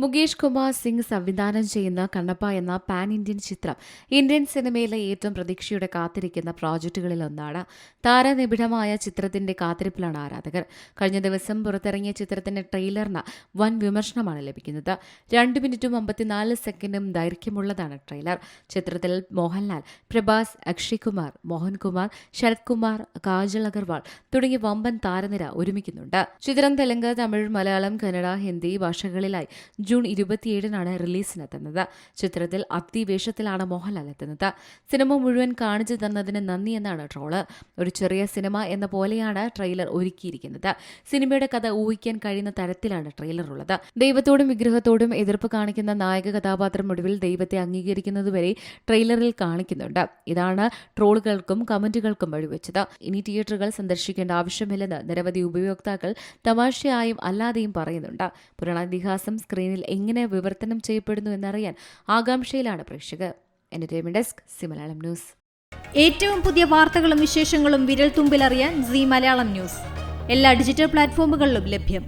മുകേഷ് കുമാർ സിംഗ് സംവിധാനം ചെയ്യുന്ന കണ്ണപ്പ എന്ന പാൻ ഇന്ത്യൻ ചിത്രം ഇന്ത്യൻ സിനിമയിലെ ഏറ്റവും പ്രതീക്ഷയോടെ കാത്തിരിക്കുന്ന പ്രോജക്റ്റുകളിലൊന്നാണ്. താരനിബിഡമായ ചിത്രത്തിന്റെ കാത്തിരിപ്പിലാണ് ആരാധകർ. കഴിഞ്ഞ ദിവസം പുറത്തിറങ്ങിയ ചിത്രത്തിന്റെ ട്രെയിലറിന് വൻ വിമർശനമാണ് ലഭിക്കുന്നത്. 2 മിനിറ്റും 54 സെക്കൻഡും ദൈർഘ്യമുള്ളതാണ് ട്രെയിലർ. ചിത്രത്തിൽ മോഹൻലാൽ, പ്രഭാസ്, അക്ഷയ് കുമാർ, മോഹൻകുമാർ, ശരത് കുമാർ, കാജൽ അഗർവാൾ തുടങ്ങിയ വമ്പൻ താരനിര ഒരുമിക്കുന്നുണ്ട്. ചിത്രം തെലുങ്ക്, തമിഴ്, മലയാളം, കന്നഡ, ഹിന്ദി ഭാഷകളിലായി ജൂൺ 27-നാണ് റിലീസിനെത്തുന്നത്. ചിത്രത്തിൽ അതിവേഷത്തിലാണ് മോഹൻലാൽ എത്തുന്നത്. സിനിമ മുഴുവൻ കാണിച്ചു തന്നതിന് നന്ദി എന്നാണ് ട്രോള്. ഒരു ചെറിയ സിനിമ എന്ന പോലെയാണ് ട്രെയിലർ ഒരുക്കിയിരിക്കുന്നത്. സിനിമയുടെ കഥ ഊഹിക്കാൻ കഴിയുന്ന തരത്തിലാണ് ട്രെയിലർ ഉള്ളത്. ദൈവത്തോടും വിഗ്രഹത്തോടും എതിർപ്പ് കാണിക്കുന്ന നായക കഥാപാത്രം ഒടുവിൽ ദൈവത്തെ അംഗീകരിക്കുന്നതുവരെ ട്രെയിലറിൽ കാണിക്കുന്നുണ്ട്. ഇതാണ് ട്രോളുകൾക്കും കമന്റുകൾക്കും വഴിവെച്ചത്. ഇനി തിയേറ്ററുകൾ സന്ദർശിക്കേണ്ട ആവശ്യമില്ലെന്ന് നിരവധി ഉപയോക്താക്കൾ തമാശയായും അല്ലാതെയും പറയുന്നുണ്ട്. പുരാണാതിഹാസം സ്ക്രീനിൽ എങ്ങനെ വിവർത്തനം ചെയ്യപ്പെടുന്നു എന്നറിയാൻ ആകാംക്ഷയിലാണ് പ്രേക്ഷകർ. Entertainment desk, C Malayalam news. ഏറ്റവും പുതിയ വാർത്തകളും വിശേഷങ്ങളും വിരൽ തുമ്പിലറിയാൻ സി മലയാളം ന്യൂസ് എല്ലാ ഡിജിറ്റൽ പ്ലാറ്റ്ഫോമുകളിലും ലഭ്യം.